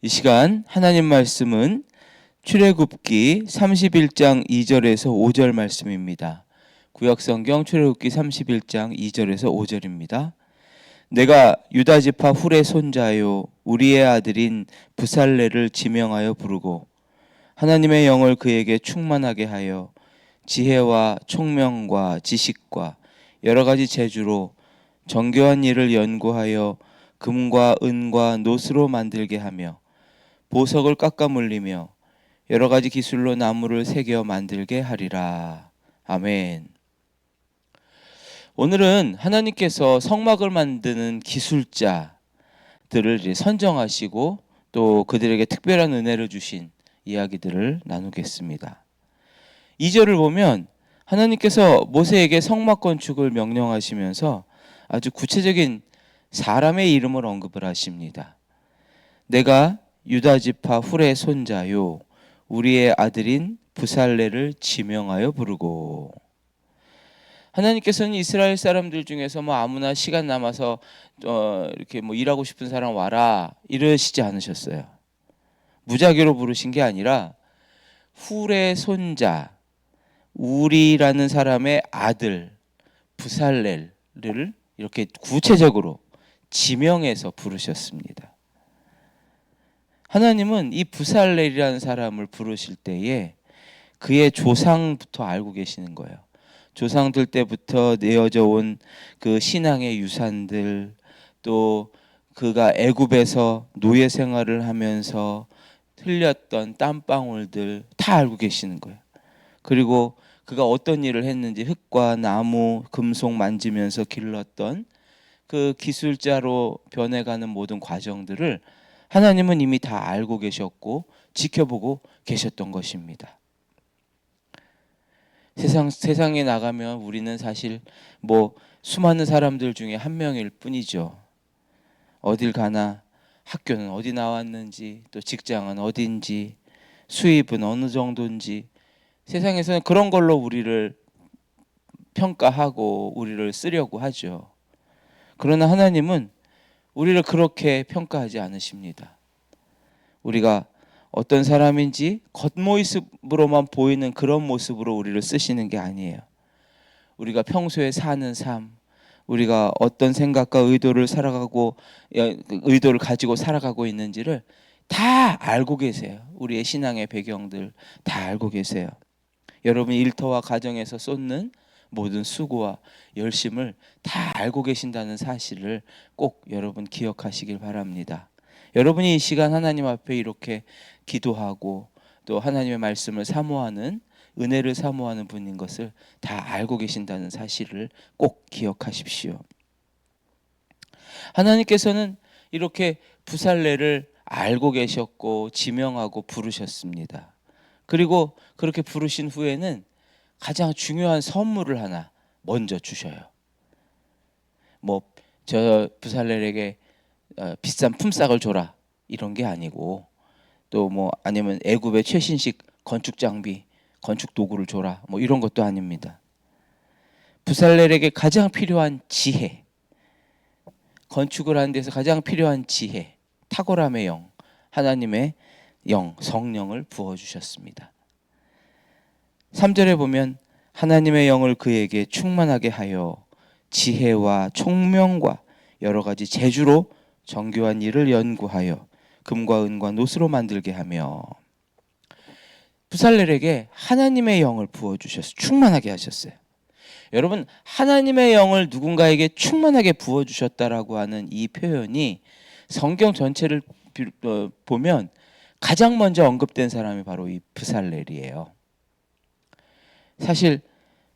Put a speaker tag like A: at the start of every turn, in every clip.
A: 이 시간 하나님 말씀은 출애굽기 31장 2절에서 5절 말씀입니다. 구약성경 출애굽기 31장 2절에서 5절입니다. 내가 유다 지파 훌의 손자요 우리의 아들인 부살레를 지명하여 부르고 하나님의 영을 그에게 충만하게 하여 지혜와 총명과 지식과 여러 가지 재주로 정교한 일을 연구하여 금과 은과 노스로 만들게 하며 보석을 깎아 물리며 여러 가지 기술로 나무를 새겨 만들게 하리라. 아멘. 오늘은 하나님께서 성막을 만드는 기술자들을 선정하시고 또 그들에게 특별한 은혜를 주신 이야기들을 나누겠습니다. 2절을 보면 하나님께서 모세에게 성막 건축을 명령하시면서 아주 구체적인 사람의 이름을 언급을 하십니다. 내가 유다 지파 훌의 손자요 우리의 아들인 부살레를 지명하여 부르고, 하나님께서는 이스라엘 사람들 중에서 아무나 시간 남아서 이렇게 일하고 싶은 사람 와라 이러시지 않으셨어요. 무작위로 부르신 게 아니라 훌의 손자 우리라는 사람의 아들 부살렐을 이렇게 구체적으로 지명해서 부르셨습니다. 하나님은 이 부살렐이라는 사람을 부르실 때에 그의 조상부터 알고 계시는 거예요. 조상들 때부터 내어져 온 그 신앙의 유산들, 또 그가 애굽에서 노예 생활을 하면서 흘렸던 땀방울들 다 알고 계시는 거예요. 그리고 그가 어떤 일을 했는지 흙과 나무, 금속 만지면서 길렀던 그 기술자로 변해가는 모든 과정들을 하나님은 이미 다 알고 계셨고 지켜보고 계셨던 것입니다. 세상에 나가면 우리는 사실 수많은 사람들 중에 한 명일 뿐이죠. 어딜 가나 학교는 어디 나왔는지, 또 직장은 어딘지, 수입은 어느 정도인지, 세상에서는 그런 걸로 우리를 평가하고 우리를 쓰려고 하죠. 그러나 하나님은 우리를 그렇게 평가하지 않으십니다. 우리가 어떤 사람인지 겉모습으로만 보이는 그런 모습으로 우리를 쓰시는 게 아니에요. 우리가 평소에 사는 삶, 우리가 어떤 생각과 의도를 가지고 살아가고 있는지를 다 알고 계세요. 우리의 신앙의 배경들 다 알고 계세요. 여러분 일터와 가정에서 쏟는 모든 수고와 열심을 다 알고 계신다는 사실을 꼭 여러분 기억하시길 바랍니다. 여러분이 이 시간 하나님 앞에 이렇게 기도하고 또 하나님의 말씀을 사모하는, 은혜를 사모하는 분인 것을 다 알고 계신다는 사실을 꼭 기억하십시오. 하나님께서는 이렇게 부살레를 알고 계셨고 지명하고 부르셨습니다. 그리고 그렇게 부르신 후에는 가장 중요한 선물을 하나 먼저 주셔요. 저 부살렐에게 비싼 품삯을 줘라 이런 게 아니고, 또 아니면 애굽의 최신식 건축 장비, 건축 도구를 줘라 이런 것도 아닙니다. 부살렐에게 가장 필요한 지혜, 건축을 하는 데서 가장 필요한 지혜, 탁월함의 영, 하나님의 영, 성령을 부어주셨습니다. 3절에 보면 하나님의 영을 그에게 충만하게 하여 지혜와 총명과 여러 가지 재주로 정교한 일을 연구하여 금과 은과 노스로 만들게 하며, 부살렐에게 하나님의 영을 부어주셔서 충만하게 하셨어요. 여러분, 하나님의 영을 누군가에게 충만하게 부어주셨다라고 하는 이 표현이 성경 전체를 보면 가장 먼저 언급된 사람이 바로 이 부살렐이에요. 사실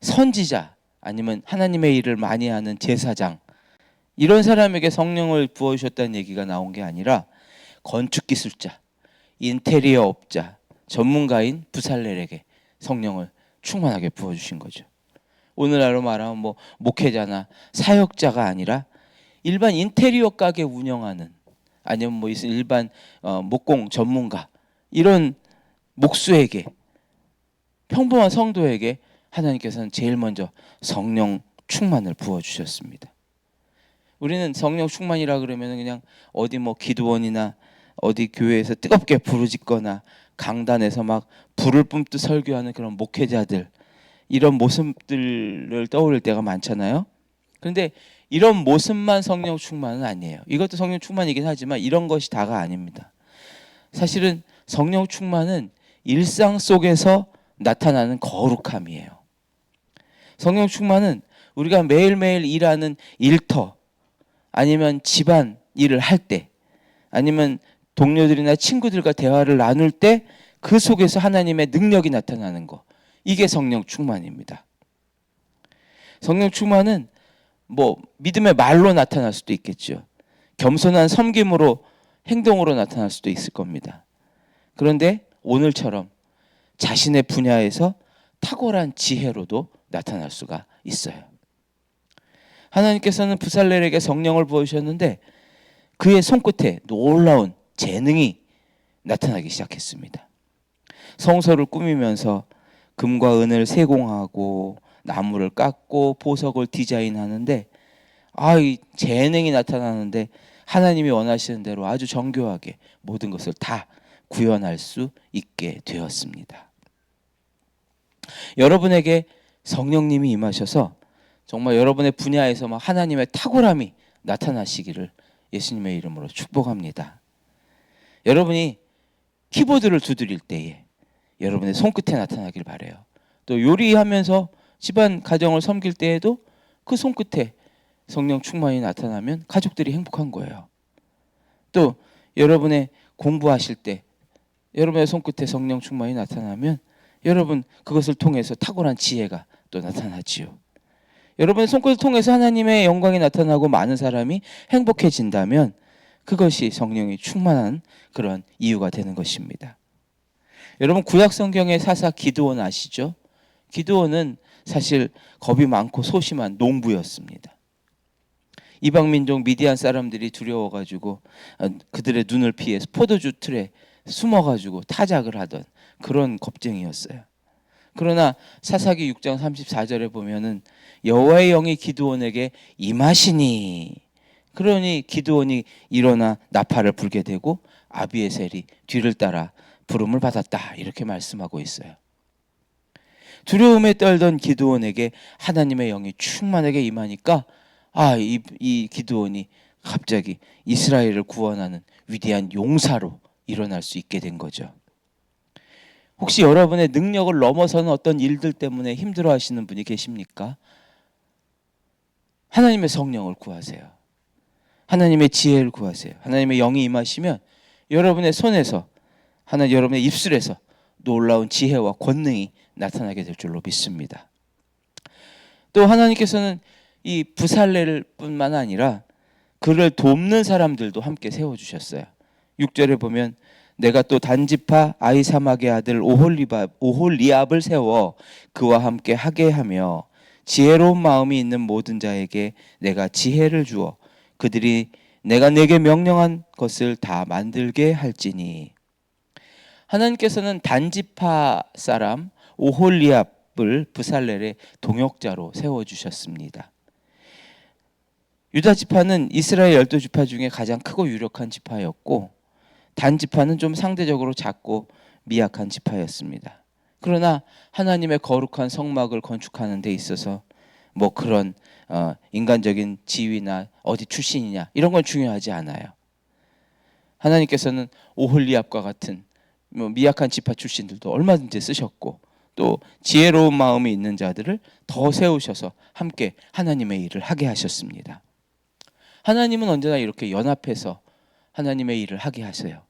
A: 선지자 아니면 하나님의 일을 많이 하는 제사장, 이런 사람에게 성령을 부어주셨다는 얘기가 나온 게 아니라 건축기술자, 인테리어 업자, 전문가인 부살렐에게 성령을 충만하게 부어주신 거죠. 오늘날로 말하면 목회자나 사역자가 아니라 일반 인테리어 가게 운영하는, 아니면 일반 목공 전문가, 이런 목수에게, 평범한 성도에게 하나님께서는 제일 먼저 성령 충만을 부어주셨습니다. 우리는 성령 충만이라 그러면 그냥 어디 기도원이나 어디 교회에서 뜨겁게 부르짖거나 강단에서 막 불을 뿜듯 설교하는 그런 목회자들, 이런 모습들을 떠올릴 때가 많잖아요. 그런데 이런 모습만 성령 충만은 아니에요. 이것도 성령 충만이긴 하지만 이런 것이 다가 아닙니다. 사실은 성령 충만은 일상 속에서 나타나는 거룩함이에요. 성령 충만은 우리가 매일매일 일하는 일터, 아니면 집안 일을 할 때, 아니면 동료들이나 친구들과 대화를 나눌 때 그 속에서 하나님의 능력이 나타나는 거, 이게 성령 충만입니다. 성령 충만은 뭐 믿음의 말로 나타날 수도 있겠죠. 겸손한 섬김으로, 행동으로 나타날 수도 있을 겁니다. 그런데 오늘처럼 자신의 분야에서 탁월한 지혜로도 나타날 수가 있어요. 하나님께서는 부살렐에게 성령을 부어주셨는데 그의 손끝에 놀라운 재능이 나타나기 시작했습니다. 성소를 꾸미면서 금과 은을 세공하고 나무를 깎고 보석을 디자인하는데 이 재능이 나타나는데 하나님이 원하시는 대로 아주 정교하게 모든 것을 다 구현할 수 있게 되었습니다. 여러분에게 성령님이 임하셔서 정말 여러분의 분야에서 막 하나님의 탁월함이 나타나시기를 예수님의 이름으로 축복합니다. 여러분이 키보드를 두드릴 때에 여러분의 손끝에 나타나길 바라요. 또 요리하면서 집안 가정을 섬길 때에도 그 손끝에 성령 충만이 나타나면 가족들이 행복한 거예요. 또 여러분의 공부하실 때 여러분의 손끝에 성령 충만이 나타나면 여러분 그것을 통해서 탁월한 지혜가 또 나타나지요. 여러분의 손끝을 통해서 하나님의 영광이 나타나고 많은 사람이 행복해진다면 그것이 성령이 충만한 그런 이유가 되는 것입니다. 여러분 구약 성경의 사사 기드온 아시죠? 기드온은 사실 겁이 많고 소심한 농부였습니다. 이방 민족 미디안 사람들이 두려워가지고 그들의 눈을 피해서 포도주 틀에 숨어가지고 타작을 하던 그런 겁쟁이였어요. 그러나 사사기 6장 34절에 보면은 여호와의 영이 기드온에게 임하시니, 그러니 기드온이 일어나 나팔을 불게 되고 아비에셀이 뒤를 따라 부름을 받았다, 이렇게 말씀하고 있어요. 두려움에 떨던 기드온에게 하나님의 영이 충만하게 임하니까 이 기드온이 갑자기 이스라엘을 구원하는 위대한 용사로 일어날 수 있게 된 거죠. 혹시 여러분의 능력을 넘어서는 어떤 일들 때문에 힘들어하시는 분이 계십니까? 하나님의 성령을 구하세요. 하나님의 지혜를 구하세요. 하나님의 영이 임하시면 여러분의 손에서, 여러분의 입술에서 놀라운 지혜와 권능이 나타나게 될 줄로 믿습니다. 또 하나님께서는 이 부살렐 뿐만 아니라 그를 돕는 사람들도 함께 세워주셨어요. 6절에 보면 내가 또 단지파 아히사막의 아들 오홀리압을 세워 그와 함께 하게 하며 지혜로운 마음이 있는 모든 자에게 내가 지혜를 주어 그들이 내가 내게 명령한 것을 다 만들게 할지니. 하나님께서는 단지파 사람 오홀리압을 부살렐의 동역자로 세워주셨습니다. 유다 지파는 이스라엘 12지파 중에 가장 크고 유력한 지파였고 단 지파는 좀 상대적으로 작고 미약한 지파였습니다. 그러나 하나님의 거룩한 성막을 건축하는 데 있어서 뭐 그런 인간적인 지위나 어디 출신이냐 이런 건 중요하지 않아요. 하나님께서는 오홀리압과 같은 미약한 지파 출신들도 얼마든지 쓰셨고 또 지혜로운 마음이 있는 자들을 더 세우셔서 함께 하나님의 일을 하게 하셨습니다. 하나님은 언제나 이렇게 연합해서 하나님의 일을 하게 하세요.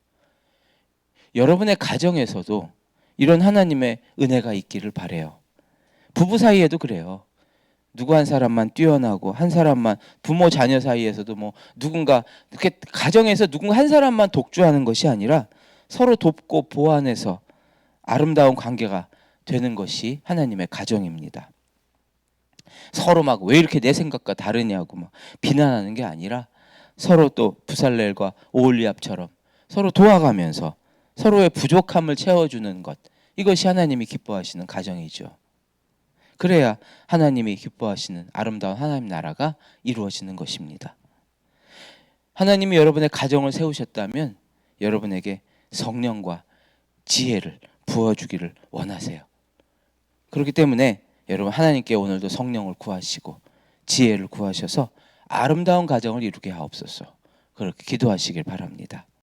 A: 여러분의 가정에서도 이런 하나님의 은혜가 있기를 바라요. 부부 사이에도 그래요. 누구 한 사람만 뛰어나고 한 사람만, 부모 자녀 사이에서도 뭐 누군가 이렇게 가정에서 누군가 한 사람만 독주하는 것이 아니라 서로 돕고 보완해서 아름다운 관계가 되는 것이 하나님의 가정입니다. 서로 막 왜 이렇게 내 생각과 다르냐고 막 비난하는 게 아니라 서로 또 부살렐과 오홀리압처럼 서로 도와가면서 서로의 부족함을 채워주는 것, 이것이 하나님이 기뻐하시는 가정이죠. 그래야 하나님이 기뻐하시는 아름다운 하나님 나라가 이루어지는 것입니다. 하나님이 여러분의 가정을 세우셨다면 여러분에게 성령과 지혜를 부어주기를 원하세요. 그렇기 때문에 여러분 하나님께 오늘도 성령을 구하시고 지혜를 구하셔서 아름다운 가정을 이루게 하옵소서. 그렇게 기도하시길 바랍니다.